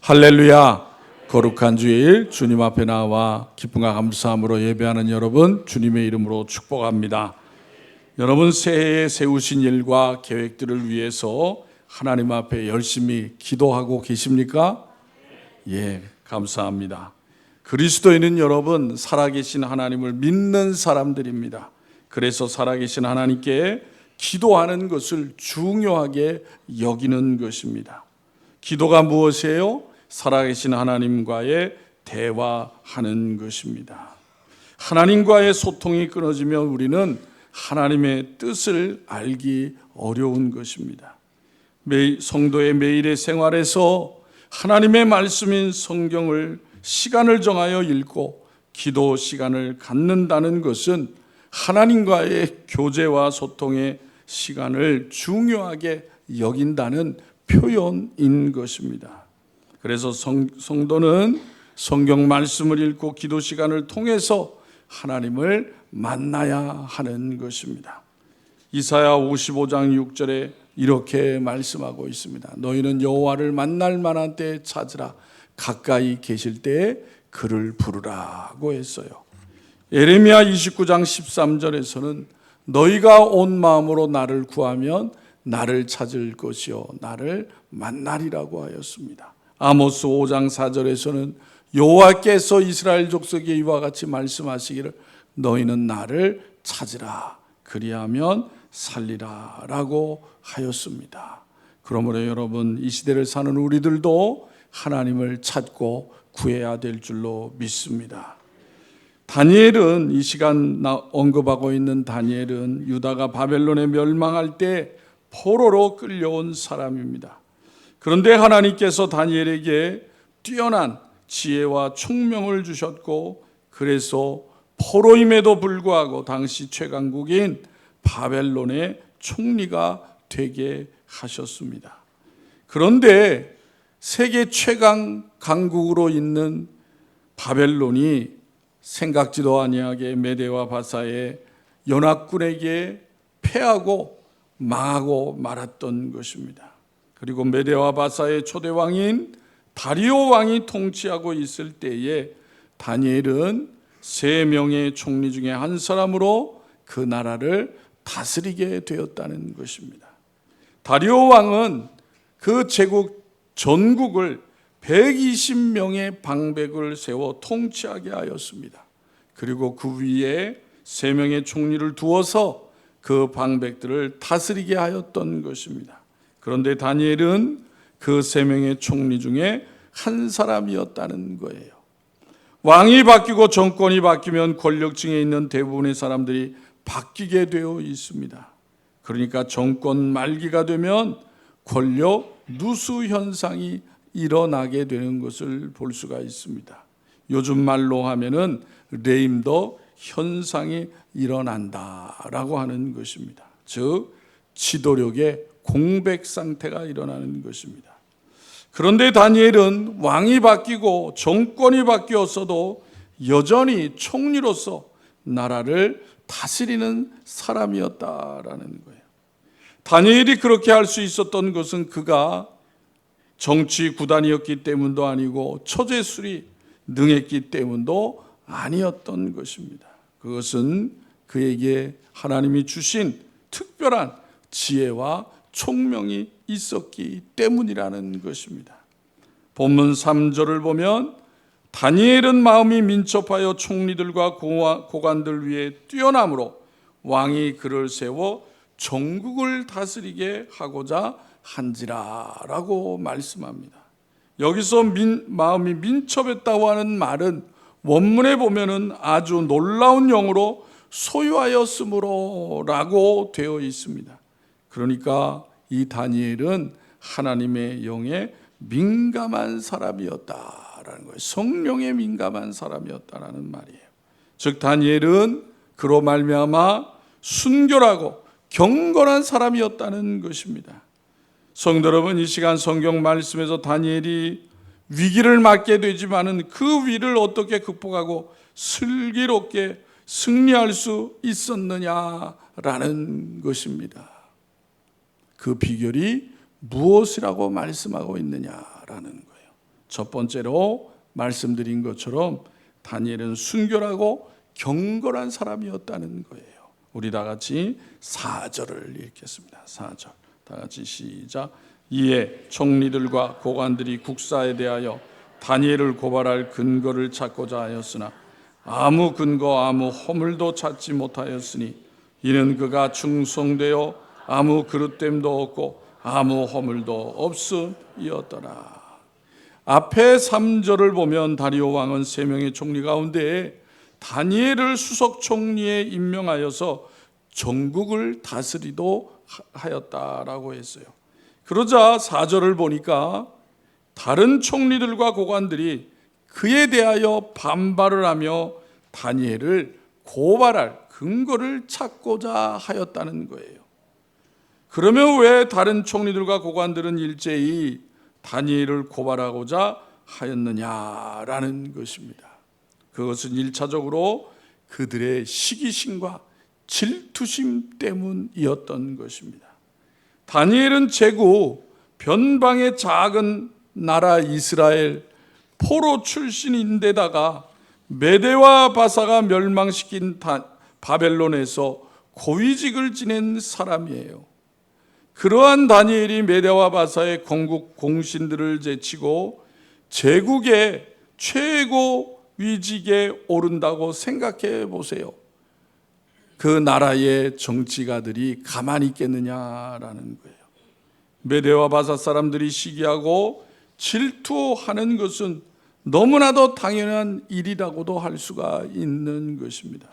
할렐루야. 거룩한 주일 주님 앞에 나와 기쁨과 감사함으로 예배하는 여러분 주님의 이름으로 축복합니다. 여러분 새해에 세우신 일과 계획들을 위해서 하나님 앞에 열심히 기도하고 계십니까? 예, 감사합니다. 그리스도인은 여러분 살아계신 하나님을 믿는 사람들입니다. 그래서 살아계신 하나님께 기도하는 것을 중요하게 여기는 것입니다. 기도가 무엇이에요? 살아계신 하나님과의 대화하는 것입니다. 하나님과의 소통이 끊어지면 우리는 하나님의 뜻을 알기 어려운 것입니다. 성도의 매일의 생활에서 하나님의 말씀인 성경을 시간을 정하여 읽고 기도 시간을 갖는다는 것은 하나님과의 교제와 소통의 시간을 중요하게 여긴다는 표현인 것입니다. 그래서 성도는 성경 말씀을 읽고 기도 시간을 통해서 하나님을 만나야 하는 것입니다. 이사야 55장 6절에 이렇게 말씀하고 있습니다. 너희는 여호와를 만날 만한 때에 찾으라. 가까이 계실 때에 그를 부르라고 했어요. 예레미야 29장 13절에서는 너희가 온 마음으로 나를 구하면 나를 찾을 것이요 나를 만나리라고 하였습니다. 아모스 5장 4절에서는 여호와께서 이스라엘 족속에 이와 같이 말씀하시기를 너희는 나를 찾으라 그리하면 살리라 라고 하였습니다. 그러므로 여러분 이 시대를 사는 우리들도 하나님을 찾고 구해야 될 줄로 믿습니다. 다니엘은 이 시간 언급하고 있는 다니엘은 유다가 바벨론에 멸망할 때 포로로 끌려온 사람입니다. 그런데 하나님께서 다니엘에게 뛰어난 지혜와 총명을 주셨고 그래서 포로임에도 불구하고 당시 최강국인 바벨론의 총리가 되게 하셨습니다. 그런데 세계 최강 강국으로 있는 바벨론이 생각지도 아니하게 메대와 바사의 연합군에게 패하고 망하고 말았던 것입니다. 그리고 메대와 바사의 초대왕인 다리오 왕이 통치하고 있을 때에 다니엘은 3명의 총리 중에 한 사람으로 그 나라를 다스리게 되었다는 것입니다. 다리오 왕은 그 제국 전국을 120명의 방백을 세워 통치하게 하였습니다. 그리고 그 위에 3명의 총리를 두어서 그 방백들을 다스리게 하였던 것입니다. 그런데 다니엘은 그 3명의 총리 중에 한 사람이었다는 거예요. 왕이 바뀌고 정권이 바뀌면 권력층에 있는 대부분의 사람들이 바뀌게 되어 있습니다. 그러니까 정권 말기가 되면 권력 누수 현상이 일어나게 되는 것을 볼 수가 있습니다. 요즘 말로 하면은 레임더 현상이 일어난다라고 하는 것입니다. 즉 지도력의 공백 상태가 일어나는 것입니다. 그런데 다니엘은 왕이 바뀌고 정권이 바뀌었어도 여전히 총리로서 나라를 다스리는 사람이었다라는 거예요. 다니엘이 그렇게 할 수 있었던 것은 그가 정치 구단이었기 때문도 아니고 처제술이 능했기 때문도 아니었던 것입니다. 그것은 그에게 하나님이 주신 특별한 지혜와 총명이 있었기 때문이라는 것입니다. 본문 3절을 보면 다니엘은 마음이 민첩하여 총리들과 고관들 위에 뛰어남으로 왕이 그를 세워 전국을 다스리게 하고자 한지라라고 말씀합니다. 여기서 마음이 민첩했다고 하는 말은 원문에 보면은 아주 놀라운 영어로 소유하였으므로라고 되어 있습니다. 그러니까 이 다니엘은 하나님의 영에 민감한 사람이었다라는 거예요. 성령에 민감한 사람이었다라는 말이에요. 즉 다니엘은 그로 말미암아 순결하고 경건한 사람이었다는 것입니다. 성도 여러분, 이 시간 성경 말씀에서 다니엘이 위기를 맞게 되지만은 그 위를 어떻게 극복하고 슬기롭게 승리할 수 있었느냐라는 것입니다. 그 비결이 무엇이라고 말씀하고 있느냐라는 거예요. 첫 번째로 말씀드린 것처럼 다니엘은 순결하고 경건한 사람이었다는 거예요. 우리 다 같이 4절을 읽겠습니다. 4절 다 같이 시작. 이에 총리들과 고관들이 국사에 대하여 다니엘을 고발할 근거를 찾고자 하였으나 아무 근거 아무 허물도 찾지 못하였으니 이는 그가 충성되어 아무 그릇됨도 없고 아무 허물도 없음이었더라. 앞에 3절을 보면 다리오 왕은 3명의 총리 가운데 다니엘을 수석 총리에 임명하여서 전국을 다스리도 하였다라고 했어요. 그러자 4절을 보니까 다른 총리들과 고관들이 그에 대하여 반발을 하며 다니엘을 고발할 근거를 찾고자 하였다는 거예요. 그러면 왜 다른 총리들과 고관들은 일제히 다니엘을 고발하고자 하였느냐라는 것입니다. 그것은 1차적으로 그들의 시기심과 질투심 때문이었던 것입니다. 다니엘은 제국 변방의 작은 나라 이스라엘 포로 출신인데다가 메대와 바사가 멸망시킨 바벨론에서 고위직을 지낸 사람이에요. 그러한 다니엘이 메대와 바사의 건국 공신들을 제치고 제국의 최고 위직에 오른다고 생각해 보세요. 그 나라의 정치가들이 가만히 있겠느냐라는 거예요. 메대와 바사 사람들이 시기하고 질투하는 것은 너무나도 당연한 일이라고도 할 수가 있는 것입니다.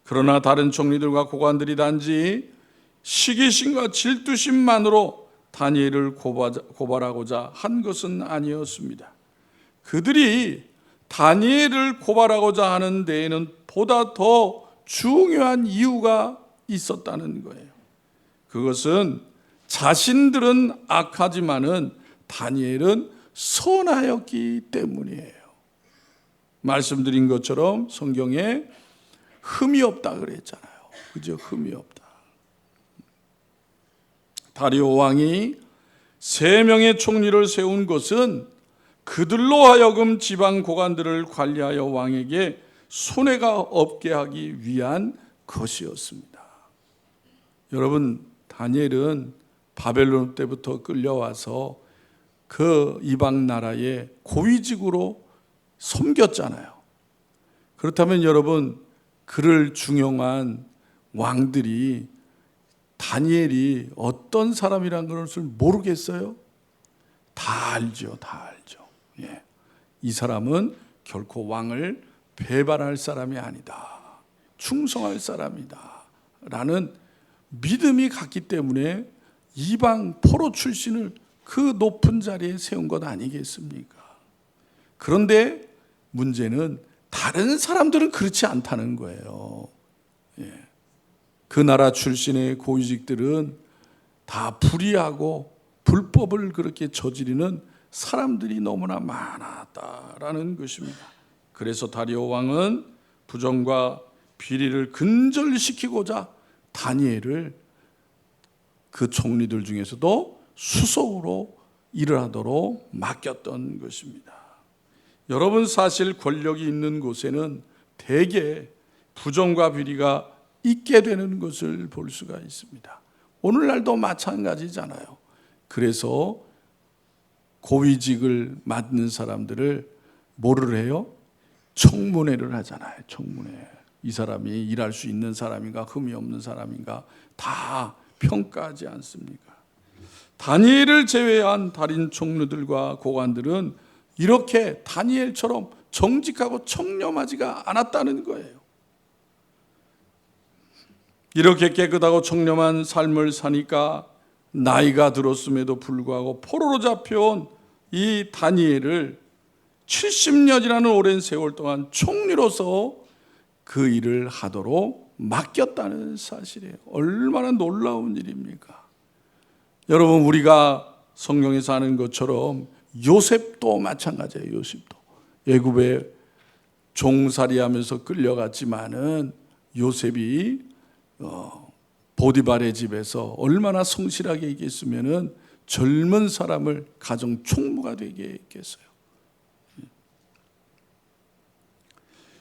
그러나 다른 총리들과 고관들이 단지 시기심과 질투심만으로 다니엘을 고발하고자 한 것은 아니었습니다. 그들이 다니엘을 고발하고자 하는 데에는 보다 더 중요한 이유가 있었다는 거예요. 그것은 자신들은 악하지만은 다니엘은 선하였기 때문이에요. 말씀드린 것처럼 성경에 흠이 없다 그랬잖아요. 그죠? 흠이 없다. 다리오 왕이 3명의 총리를 세운 것은 그들로 하여금 지방 고관들을 관리하여 왕에게 손해가 없게 하기 위한 것이었습니다. 여러분, 다니엘은 바벨론 때부터 끌려와서 그 이방 나라의 고위직으로 섬겼잖아요. 그렇다면 여러분, 그를 중용한 왕들이 다니엘이 어떤 사람이라는 것을 모르겠어요? 다 알죠. 다 알죠. 예. 이 사람은 결코 왕을 배반할 사람이 아니다. 충성할 사람이다. 라는 믿음이 갔기 때문에 이방 포로 출신을 그 높은 자리에 세운 것 아니겠습니까? 그런데 문제는 다른 사람들은 그렇지 않다는 거예요. 예. 그 나라 출신의 고위직들은 다 불의하고 불법을 그렇게 저지르는 사람들이 너무나 많았다라는 것입니다. 그래서 다리오 왕은 부정과 비리를 근절시키고자 다니엘을 그 총리들 중에서도 수석으로 일을 하도록 맡겼던 것입니다. 여러분, 사실 권력이 있는 곳에는 대개 부정과 비리가 있게 되는 것을 볼 수가 있습니다. 오늘날도 마찬가지잖아요. 그래서 고위직을 맡는 사람들을 뭐를 해요? 청문회를 하잖아요. 청문회. 이 사람이 일할 수 있는 사람인가 흠이 없는 사람인가 다 평가하지 않습니까? 다니엘을 제외한 다른 총리들과 고관들은 이렇게 다니엘처럼 정직하고 청렴하지가 않았다는 거예요. 이렇게 깨끗하고 청렴한 삶을 사니까 나이가 들었음에도 불구하고 포로로 잡혀온 이 다니엘을 70년이라는 오랜 세월 동안 총리로서 그 일을 하도록 맡겼다는 사실이에요. 얼마나 놀라운 일입니까? 여러분, 우리가 성경에서 하는 것처럼 요셉도 마찬가지예요. 요셉도 애굽에 종살이하면서 끌려갔지만은 요셉이 보디발의 집에서 얼마나 성실하게 있겠으면은 젊은 사람을 가정 총무가 되게 했겠어요.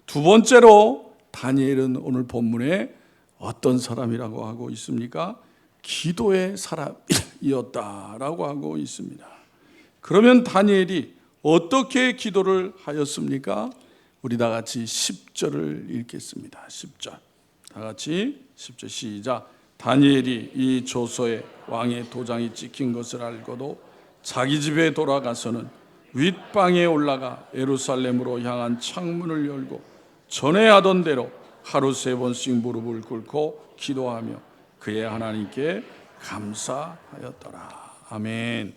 두 번째로 다니엘은 오늘 본문에 어떤 사람이라고 하고 있습니까? 기도의 사람이었다라고 하고 있습니다. 그러면 다니엘이 어떻게 기도를 하였습니까? 우리 다 같이 10절을 읽겠습니다. 10절. 다 같이 10절 시작. 다니엘이 이 조서에 왕의 도장이 찍힌 것을 알고도 자기 집에 돌아가서는 윗방에 올라가 예루살렘으로 향한 창문을 열고 전에 하던 대로 하루 3번씩 무릎을 꿇고 기도하며 그의 하나님께 감사하였더라. 아멘.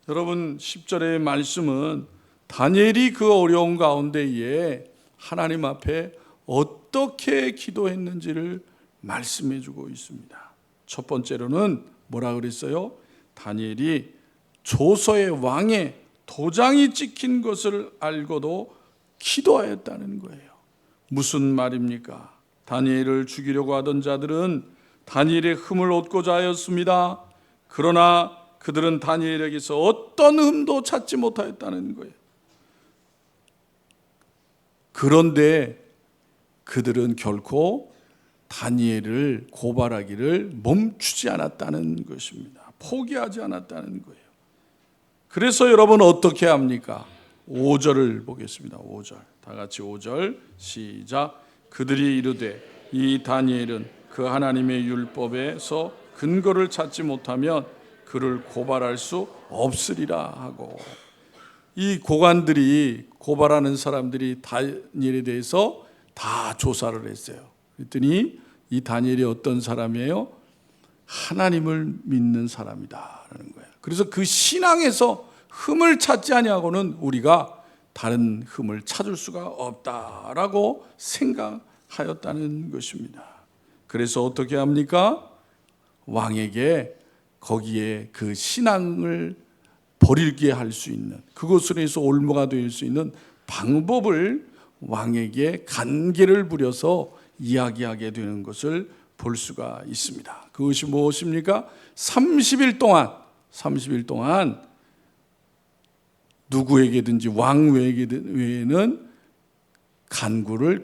여러분 10절의 말씀은 다니엘이 그 어려운 가운데에 하나님 앞에 어떻게 기도했는지를 말씀해 주고 있습니다. 첫 번째로는 뭐라 그랬어요? 다니엘이 조서의 왕의 도장이 찍힌 것을 알고도 기도하였다는 거예요. 무슨 말입니까? 다니엘을 죽이려고 하던 자들은 다니엘의 흠을 얻고자 하였습니다. 그러나 그들은 다니엘에게서 어떤 흠도 찾지 못하였다는 거예요. 그런데 그들은 결코 다니엘을 고발하기를 멈추지 않았다는 것입니다. 포기하지 않았다는 거예요. 그래서 여러분 어떻게 합니까? 5절을 보겠습니다. 5절. 다 같이 5절 시작. 그들이 이르되 이 다니엘은 그 하나님의 율법에서 근거를 찾지 못하면 그를 고발할 수 없으리라 하고, 이 고관들이 고발하는 사람들이 다니엘에 대해서 다 조사를 했어요. 그랬더니 이 다니엘이 어떤 사람이에요? 하나님을 믿는 사람이다라는 거예요. 그래서 그 신앙에서 흠을 찾지 아니하고는 우리가 다른 흠을 찾을 수가 없다라고 생각하였다는 것입니다. 그래서 어떻게 합니까? 왕에게 거기에 그 신앙을 버리게 할 수 있는, 그것으로 해서 올무가 될 수 있는 방법을 왕에게 간계를 부려서 이야기하게 되는 것을 볼 수가 있습니다. 그것이 무엇입니까? 30일 동안 누구에게든지 왕 외에는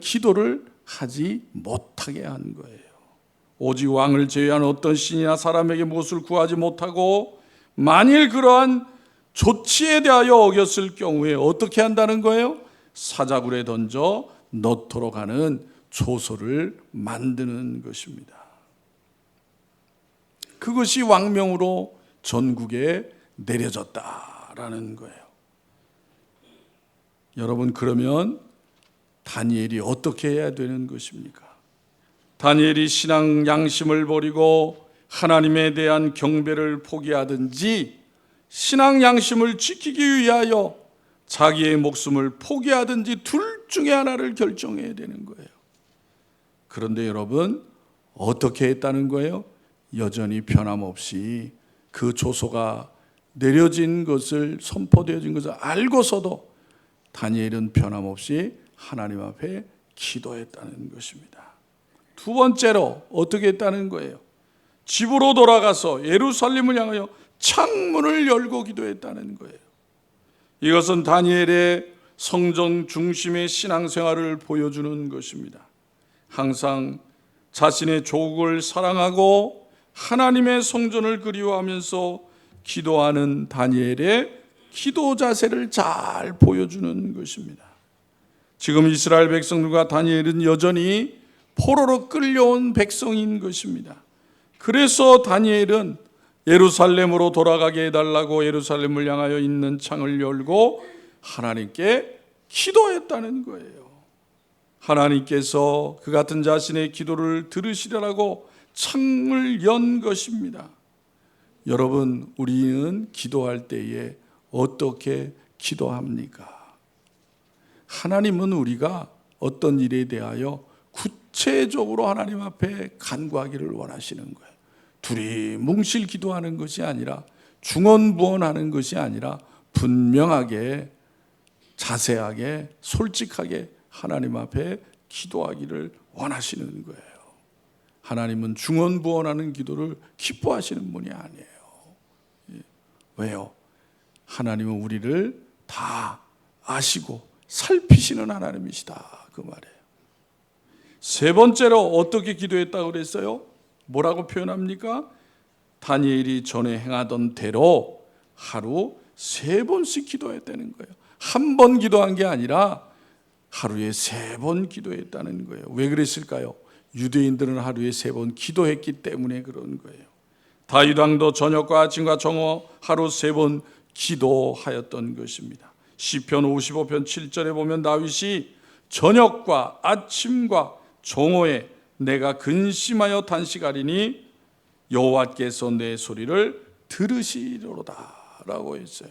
기도를 하지 못하게 한 거예요. 오직 왕을 제외한 어떤 신이나 사람에게 무엇을 구하지 못하고, 만일 그러한 조치에 대하여 어겼을 경우에 어떻게 한다는 거예요? 사자굴에 던져 넣도록 하는 조서를 만드는 것입니다. 그것이 왕명으로 전국에 내려졌다라는 거예요. 여러분, 그러면 다니엘이 어떻게 해야 되는 것입니까? 다니엘이 신앙 양심을 버리고 하나님에 대한 경배를 포기하든지 신앙 양심을 지키기 위하여 자기의 목숨을 포기하든지 둘 중에 하나를 결정해야 되는 거예요. 그런데 여러분, 어떻게 했다는 거예요? 여전히 변함없이 그 조서가 내려진 것을, 선포되어진 것을 알고서도 다니엘은 변함없이 하나님 앞에 기도했다는 것입니다. 두 번째로 어떻게 했다는 거예요? 집으로 돌아가서 예루살렘을 향하여 창문을 열고 기도했다는 거예요. 이것은 다니엘의 성전 중심의 신앙생활을 보여주는 것입니다. 항상 자신의 조국을 사랑하고 하나님의 성전을 그리워하면서 기도하는 다니엘의 기도 자세를 잘 보여주는 것입니다. 지금 이스라엘 백성들과 다니엘은 여전히 포로로 끌려온 백성인 것입니다. 그래서 다니엘은 예루살렘으로 돌아가게 해달라고 예루살렘을 향하여 있는 창을 열고 하나님께 기도했다는 거예요. 하나님께서 그 같은 자신의 기도를 들으시려고 창을 연 것입니다. 여러분, 우리는 기도할 때에 어떻게 기도합니까? 하나님은 우리가 어떤 일에 대하여 구체적으로 하나님 앞에 간구하기를 원하시는 거예요. 둘이 뭉실 기도하는 것이 아니라, 중언부언하는 것이 아니라 분명하게, 자세하게, 솔직하게 하나님 앞에 기도하기를 원하시는 거예요. 하나님은 중언부언하는 기도를 기뻐하시는 분이 아니에요. 왜요? 하나님은 우리를 다 아시고 살피시는 하나님이시다, 그 말이에요. 세 번째로 어떻게 기도했다고 그랬어요? 뭐라고 표현합니까? 다니엘이 전에 행하던 대로 하루 3번씩 기도했다는 거예요. 한 번 기도한 게 아니라 하루에 3번 기도했다는 거예요. 왜 그랬을까요? 유대인들은 하루에 3번 기도했기 때문에 그런 거예요. 다윗 왕도 저녁과 아침과 정오 하루 3번 기도하였던 것입니다. 시편 55편 7절에 보면 다윗이 저녁과 아침과 정오에 내가 근심하여 단식하리니 여호와께서 내 소리를 들으시리로다 라고 했어요.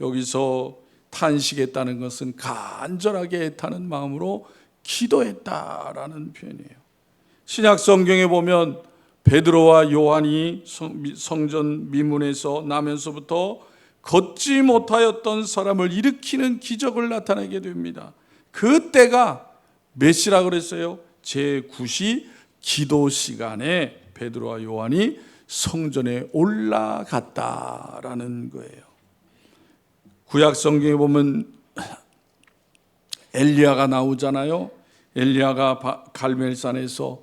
여기서 탄식했다는 것은 간절하게 애타는 마음으로 기도했다라는 표현이에요. 신약 성경에 보면 베드로와 요한이 성전 미문에서 나면서부터 걷지 못하였던 사람을 일으키는 기적을 나타내게 됩니다. 그때가 몇 시라 그랬어요? 제9시 기도 시간에 베드로와 요한이 성전에 올라갔다라는 거예요. 구약 성경에 보면 엘리야가 나오잖아요. 엘리야가 갈멜산에서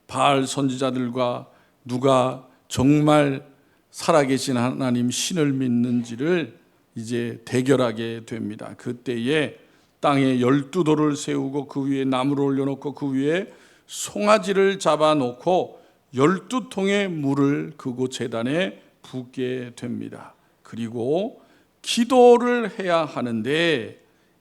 바알 선지자들과 누가 정말 살아계신 하나님 신을 믿는지를 이제 대결하게 됩니다. 그때에 땅에 12돌을 세우고 그 위에 나무를 올려놓고 그 위에 송아지를 잡아놓고 12통의 물을 그곳 제단에 붓게 됩니다. 그리고 기도를 해야 하는데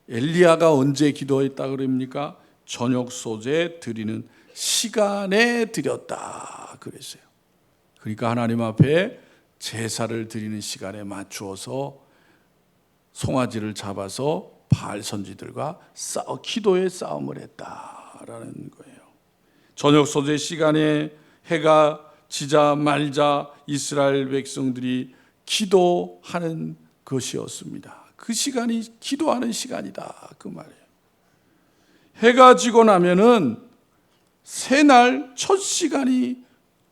엘리야가 언제 기도했다 그럽니까? 저녁 소재 드리는 시간에 드렸다 그랬어요. 그러니까 하나님 앞에 제사를 드리는 시간에 맞추어서 송아지를 잡아서 바알 선지들과 기도의 싸움을 했다라는 거예요. 저녁 소재 시간에 해가 지자 말자 이스라엘 백성들이 기도하는 것이었습니다. 그 시간이 기도하는 시간이다 그 말이에요. 해가 지고 나면은 새날 첫 시간이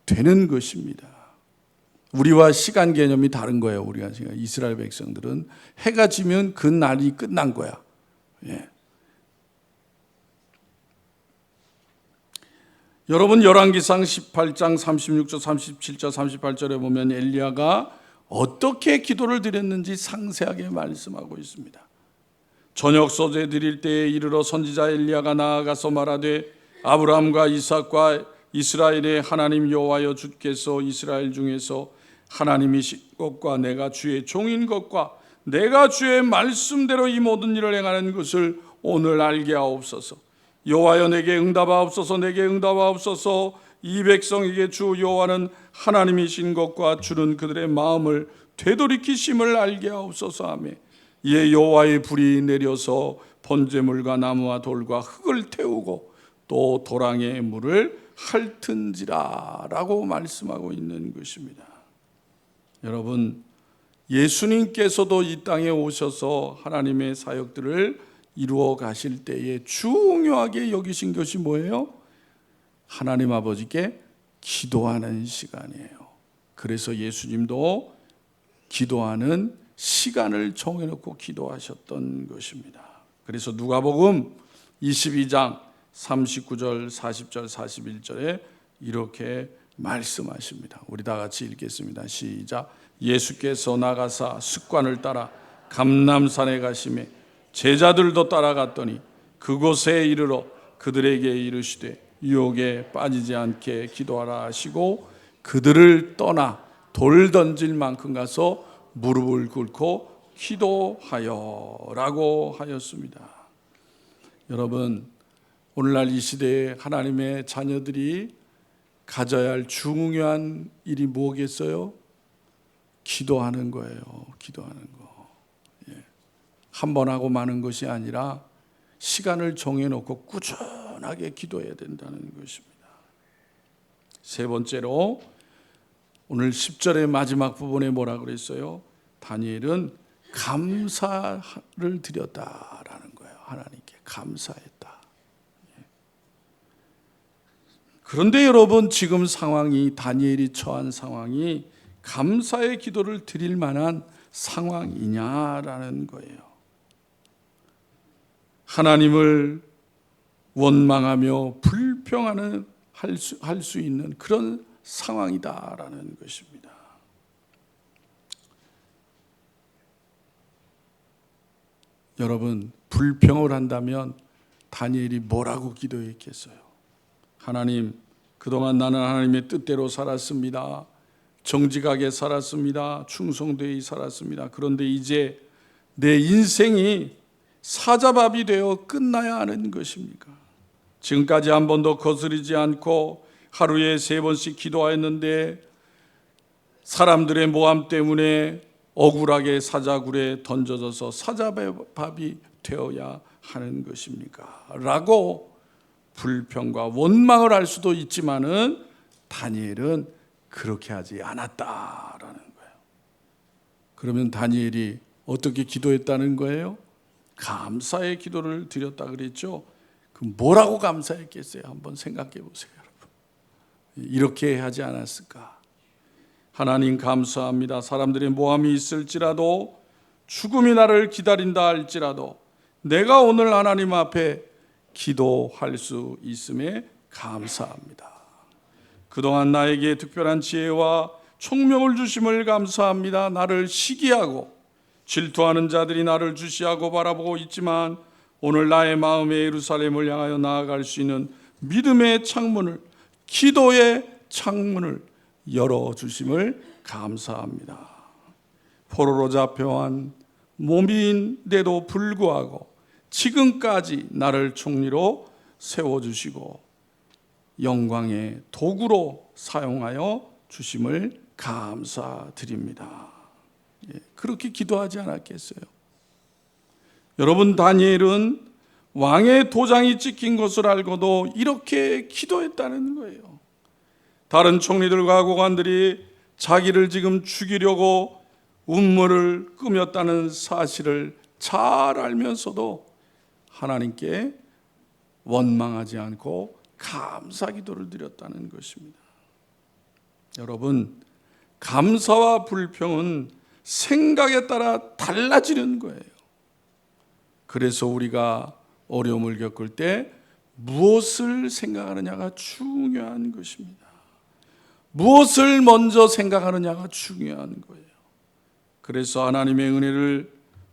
되는 것입니다. 우리와 시간 개념이 다른 거예요. 우리가 지금 이스라엘 백성들은 해가 지면 그 날이 끝난 거야. 예. 여러분 열왕기상 18장 36절 37절 38절에 보면 엘리야가 어떻게 기도를 드렸는지 상세하게 말씀하고 있습니다. 저녁 소재 드릴 때에 이르러 선지자 엘리야가 나아가서 말하되 아브라함과 이삭과 이스라엘의 하나님 여호와여 주께서 이스라엘 중에서 하나님이신 것과 내가 주의 종인 것과 내가 주의 말씀대로 이 모든 일을 행하는 것을 오늘 알게 하옵소서. 여호와여 내게 응답하옵소서. 내게 응답하옵소서. 이 백성에게 주 여호와는 하나님이신 것과 주는 그들의 마음을 되돌이키심을 알게 하옵소서 하며 이에 여호와의 불이 내려서 번제물과 나무와 돌과 흙을 태우고 또 도랑의 물을 핥은지라 라고 말씀하고 있는 것입니다. 여러분 예수님께서도 이 땅에 오셔서 하나님의 사역들을 이루어 가실 때에 중요하게 여기신 것이 뭐예요? 하나님 아버지께 기도하는 시간이에요. 그래서 예수님도 기도하는 시간을 정해놓고 기도하셨던 것입니다. 그래서 누가복음 22장 39절, 40절, 41절에 이렇게 말씀하십니다. 우리 다 같이 읽겠습니다. 시작. 예수께서 나가사 습관을 따라 감람산에 가시매 제자들도 따라갔더니 그곳에 이르러 그들에게 이르시되 유혹에 빠지지 않게 기도하라 하시고 그들을 떠나 돌 던질 만큼 가서 무릎을 꿇고 기도하여 라고 하였습니다. 여러분 오늘날 이 시대에 하나님의 자녀들이 가져야 할 중요한 일이 뭐겠어요? 기도하는 거예요. 기도하는 거. 한 번 하고 마는 것이 아니라 시간을 정해놓고 꾸준하게 기도해야 된다는 것입니다. 세 번째로 오늘 10절의 마지막 부분에 뭐라 그랬어요? 다니엘은 감사를 드렸다라는 거예요. 하나님께 감사했다. 그런데 여러분 지금 상황이 다니엘이 처한 상황이 감사의 기도를 드릴 만한 상황이냐라는 거예요. 하나님을 원망하며 불평하는 할 수 있는 그런 상황이다라는 것입니다. 여러분, 불평을 한다면 다니엘이 뭐라고 기도했겠어요? 하나님, 그동안 나는 하나님의 뜻대로 살았습니다. 정직하게 살았습니다. 충성되이 살았습니다. 그런데 이제 내 인생이 사자밥이 되어 끝나야 하는 것입니까? 지금까지 한 번도 거스르지 않고 하루에 3번씩 기도하였는데 사람들의 모함 때문에 억울하게 사자굴에 던져져서 사자밥이 되어야 하는 것입니까? 라고 불평과 원망을 할 수도 있지만은 다니엘은 그렇게 하지 않았다라는 거예요. 그러면 다니엘이 어떻게 기도했다는 거예요? 감사의 기도를 드렸다 그랬죠. 그 뭐라고 감사했겠어요? 한번 생각해 보세요, 여러분. 이렇게 하지 않았을까? 하나님 감사합니다. 사람들의 모함이 있을지라도 죽음이 나를 기다린다 할지라도 내가 오늘 하나님 앞에 기도할 수 있음에 감사합니다. 그동안 나에게 특별한 지혜와 총명을 주심을 감사합니다. 나를 시기하고 질투하는 자들이 나를 주시하고 바라보고 있지만 오늘 나의 마음에 예루살렘을 향하여 나아갈 수 있는 믿음의 창문을, 기도의 창문을 열어주심을 감사합니다. 포로로 잡혀한 몸인데도 불구하고 지금까지 나를 총리로 세워주시고 영광의 도구로 사용하여 주심을 감사드립니다. 그렇게 기도하지 않았겠어요? 여러분, 다니엘은 왕의 도장이 찍힌 것을 알고도 이렇게 기도했다는 거예요. 다른 총리들과 고관들이 자기를 지금 죽이려고 음모를 꾸몄다는 사실을 잘 알면서도 하나님께 원망하지 않고 감사 기도를 드렸다는 것입니다. 여러분, 감사와 불평은 생각에 따라 달라지는 거예요. 그래서 우리가 어려움을 겪을 때 무엇을 생각하느냐가 중요한 것입니다. 무엇을 먼저 생각하느냐가 중요한 거예요. 그래서 하나님의 은혜를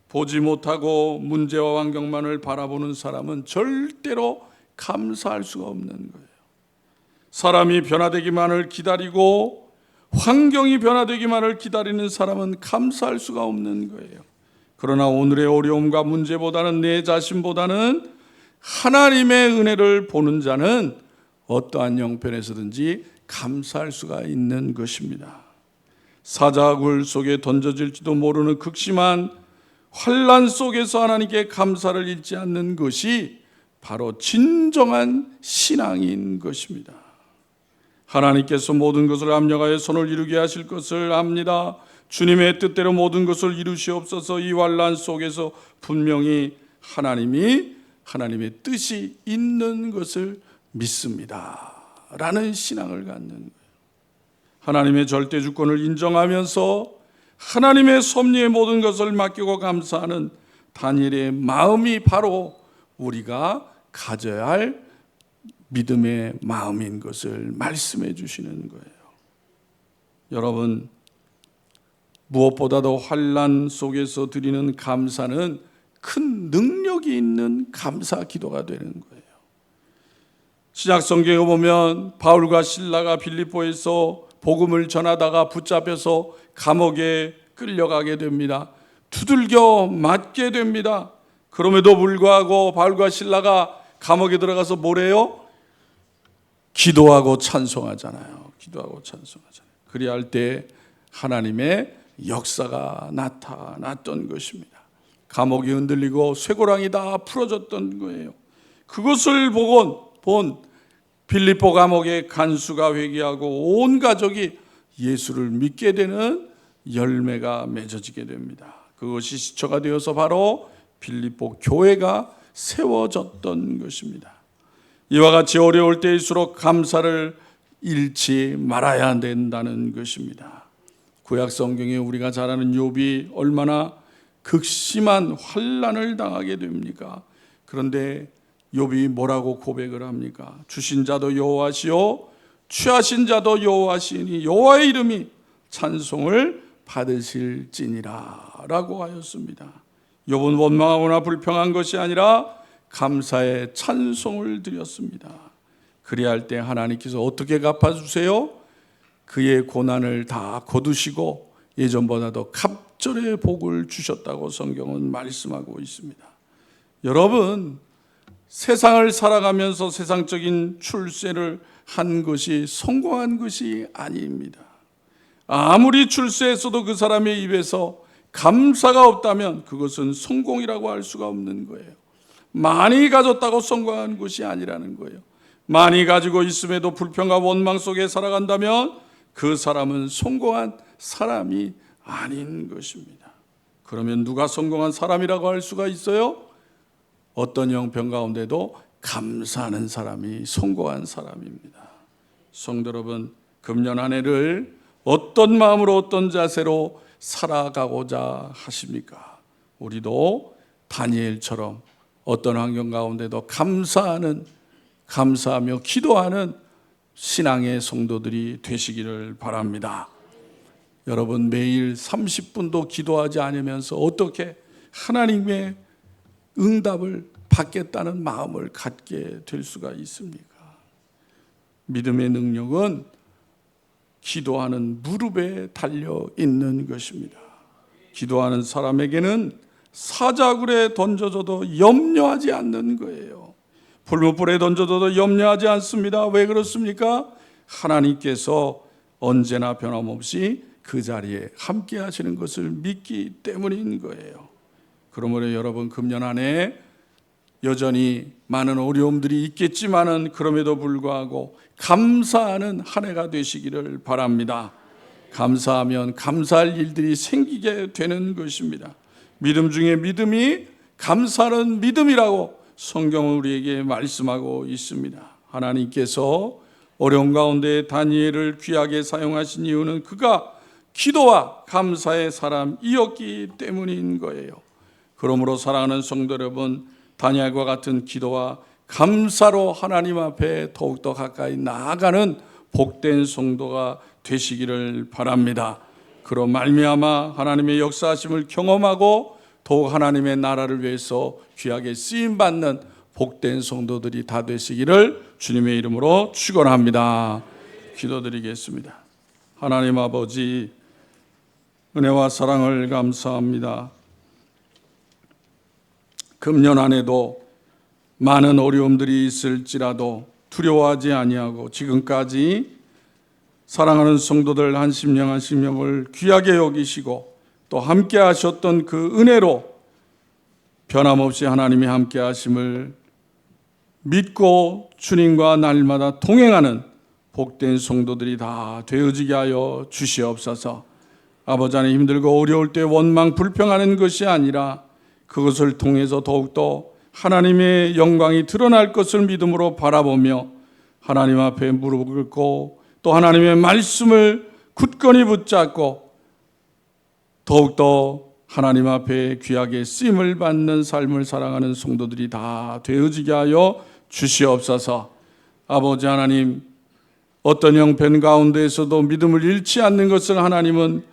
보지 못하고 문제와 환경만을 바라보는 사람은 절대로 감사할 수가 없는 거예요. 사람이 변화되기만을 기다리고 환경이 변화되기만을 기다리는 사람은 감사할 수가 없는 거예요. 그러나 오늘의 어려움과 문제보다는 내 자신보다는 하나님의 은혜를 보는 자는 어떠한 형편에서든지 감사할 수가 있는 것입니다. 사자굴 속에 던져질지도 모르는 극심한 환난 속에서 하나님께 감사를 잃지 않는 것이 바로 진정한 신앙인 것입니다. 하나님께서 모든 것을 합력하여 손을 이루게 하실 것을 압니다. 주님의 뜻대로 모든 것을 이루시옵소서. 이 환난 속에서 분명히 하나님의 뜻이 있는 것을 믿습니다 라는 신앙을 갖는 거예요. 하나님의 절대 주권을 인정하면서 하나님의 섭리의 모든 것을 맡기고 감사하는 다니엘의 마음이 바로 우리가 가져야 할 믿음의 마음인 것을 말씀해 주시는 거예요. 여러분, 무엇보다도 환난 속에서 드리는 감사는 큰 능력이 있는 감사 기도가 되는 거예요. 신약 성경에 보면 바울과 실라가 빌립보에서 복음을 전하다가 붙잡혀서 감옥에 끌려가게 됩니다. 두들겨 맞게 됩니다. 그럼에도 불구하고 바울과 실라가 감옥에 들어가서 뭐래요? 기도하고 찬송하잖아요. 그리할 때 하나님의 역사가 나타났던 것입니다. 감옥이 흔들리고 쇠고랑이 다 풀어졌던 거예요. 그것을 본 빌립보 감옥의 간수가 회개하고 온 가족이 예수를 믿게 되는 열매가 맺어지게 됩니다. 그것이 시초가 되어서 바로 빌립보 교회가 세워졌던 것입니다. 이와 같이 어려울 때일수록 감사를 잃지 말아야 된다는 것입니다. 구약 성경에 우리가 잘 아는 욥이 얼마나 극심한 환난을 당하게 됩니까? 그런데 욥이 뭐라고 고백을 합니까? 주신 자도 여호와시요 취하신 자도 여호와시니 여호와의 이름이 찬송을 받으실지니라 라고 하였습니다. 욥은 원망하거나 불평한 것이 아니라 감사의 찬송을 드렸습니다. 그리할 때 하나님께서 어떻게 갚아주세요? 그의 고난을 다 거두시고 예전보다도 갑절의 복을 주셨다고 성경은 말씀하고 있습니다. 여러분, 세상을 살아가면서 세상적인 출세를 한 것이 성공한 것이 아닙니다. 아무리 출세했어도 그 사람의 입에서 감사가 없다면 그것은 성공이라고 할 수가 없는 거예요. 많이 가졌다고 성공한 것이 아니라는 거예요. 많이 가지고 있음에도 불평과 원망 속에 살아간다면 그 사람은 성공한 사람이 아닌 것입니다. 그러면 누가 성공한 사람이라고 할 수가 있어요? 어떤 형편 가운데도 감사하는 사람이 성공한 사람입니다. 성도 여러분, 금년 한 해를 어떤 마음으로 어떤 자세로 살아가고자 하십니까? 우리도 다니엘처럼 어떤 환경 가운데도 감사하며 기도하는 신앙의 성도들이 되시기를 바랍니다. 여러분, 매일 30분도 기도하지 않으면서 어떻게 하나님의 응답을 받겠다는 마음을 갖게 될 수가 있습니까? 믿음의 능력은 기도하는 무릎에 달려 있는 것입니다. 기도하는 사람에게는 사자굴에 던져져도 염려하지 않는 거예요. 불못불에 던져져도 염려하지 않습니다. 왜 그렇습니까? 하나님께서 언제나 변함없이 그 자리에 함께 하시는 것을 믿기 때문인 거예요. 그러므로 여러분, 금년 한 해 여전히 많은 어려움들이 있겠지만은 그럼에도 불구하고 감사하는 한 해가 되시기를 바랍니다. 감사하면 감사할 일들이 생기게 되는 것입니다. 믿음 중에 믿음이 감사하는 믿음이라고 성경은 우리에게 말씀하고 있습니다. 하나님께서 어려운 가운데 다니엘을 귀하게 사용하신 이유는 그가 기도와 감사의 사람이었기 때문인 거예요. 그러므로 사랑하는 성도 여러분, 다니엘과 같은 기도와 감사로 하나님 앞에 더욱더 가까이 나아가는 복된 성도가 되시기를 바랍니다. 그로 말미암아 하나님의 역사하심을 경험하고 더욱 하나님의 나라를 위해서 귀하게 쓰임받는 복된 성도들이 다 되시기를 주님의 이름으로 축원합니다. 기도드리겠습니다. 하나님 아버지, 은혜와 사랑을 감사합니다. 금년 안에도 많은 어려움들이 있을지라도 두려워하지 아니하고 지금까지 사랑하는 성도들 한 심령 한 심령을 귀하게 여기시고 또 함께 하셨던 그 은혜로 변함없이 하나님이 함께 하심을 믿고 주님과 날마다 동행하는 복된 성도들이 다 되어지게 하여 주시옵소서. 아버지 하나님, 힘들고 어려울 때 원망 불평하는 것이 아니라 그것을 통해서 더욱더 하나님의 영광이 드러날 것을 믿음으로 바라보며 하나님 앞에 무릎을 꿇고 또 하나님의 말씀을 굳건히 붙잡고 더욱더 하나님 앞에 귀하게 쓰임을 받는 삶을 살아가는 성도들이 다 되어지게 하여 주시옵소서. 아버지 하나님, 어떤 형편 가운데에서도 믿음을 잃지 않는 것을 하나님은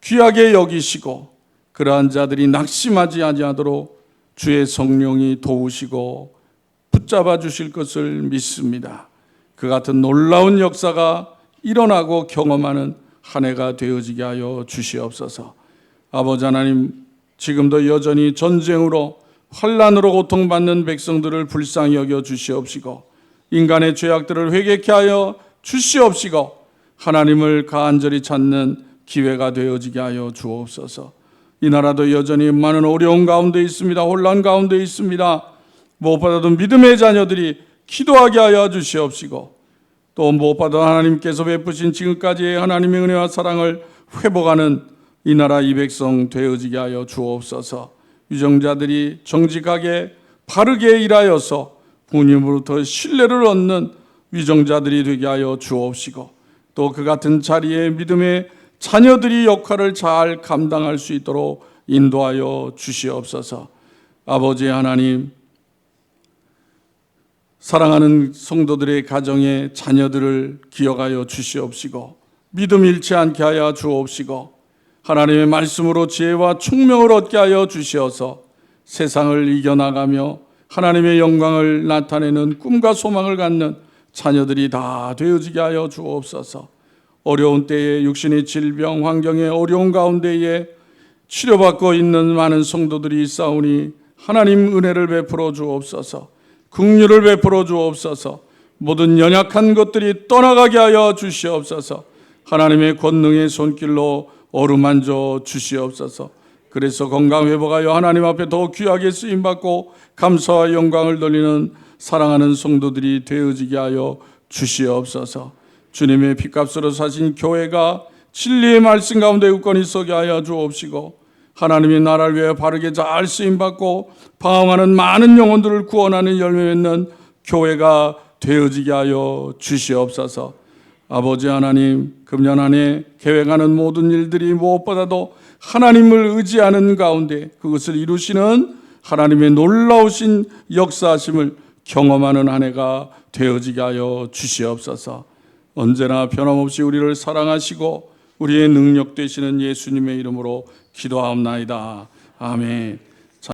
귀하게 여기시고 그러한 자들이 낙심하지 아니하도록 주의 성령이 도우시고 붙잡아 주실 것을 믿습니다. 그 같은 놀라운 역사가 일어나고 경험하는 한 해가 되어지게 하여 주시옵소서. 아버지 하나님, 지금도 여전히 전쟁으로 환난으로 고통받는 백성들을 불쌍히 여겨 주시옵시고 인간의 죄악들을 회개케 하여 주시옵시고 하나님을 간절히 찾는 기회가 되어지게 하여 주옵소서. 이 나라도 여전히 많은 어려움 가운데 있습니다. 혼란 가운데 있습니다. 무엇보다도 믿음의 자녀들이 기도하게 하여 주시옵시고 또 무엇보다도 하나님께서 베푸신 지금까지의 하나님의 은혜와 사랑을 회복하는 이 나라 이 백성 되어지게 하여 주옵소서. 유정자들이 정직하게 바르게 일하여서 부모님으로부터 신뢰를 얻는 위정자들이 되게 하여 주옵시고 또 그 같은 자리에 믿음의 자녀들이 역할을 잘 감당할 수 있도록 인도하여 주시옵소서. 아버지 하나님, 사랑하는 성도들의 가정에 자녀들을 기억하여 주시옵시고 믿음 잃지 않게 하여 주옵시고 하나님의 말씀으로 지혜와 총명을 얻게 하여 주시어서 세상을 이겨나가며 하나님의 영광을 나타내는 꿈과 소망을 갖는 자녀들이 다 되어지게 하여 주옵소서. 어려운 때에 육신의 질병, 환경의 어려운 가운데에 치료받고 있는 많은 성도들이 있사오니 하나님 은혜를 베풀어 주옵소서. 긍휼을 베풀어 주옵소서. 모든 연약한 것들이 떠나가게 하여 주시옵소서. 하나님의 권능의 손길로 어루만져 주시옵소서. 그래서 건강 회복하여 하나님 앞에 더 귀하게 쓰임받고 감사와 영광을 돌리는 사랑하는 성도들이 되어지게 하여 주시옵소서. 주님의 피값으로 사신 교회가 진리의 말씀 가운데 굳건히 서게 하여 주옵시고 하나님의 나라를 위해 바르게 잘 쓰임받고 방황하는 많은 영혼들을 구원하는 열매 맺는 교회가 되어지게 하여 주시옵소서. 아버지 하나님, 금년 한 해 계획하는 모든 일들이 무엇보다도 하나님을 의지하는 가운데 그것을 이루시는 하나님의 놀라우신 역사하심을 경험하는 한 해가 되어지게 하여 주시옵소서. 언제나 변함없이 우리를 사랑하시고 우리의 능력 되시는 예수님의 이름으로 기도하옵나이다. 아멘.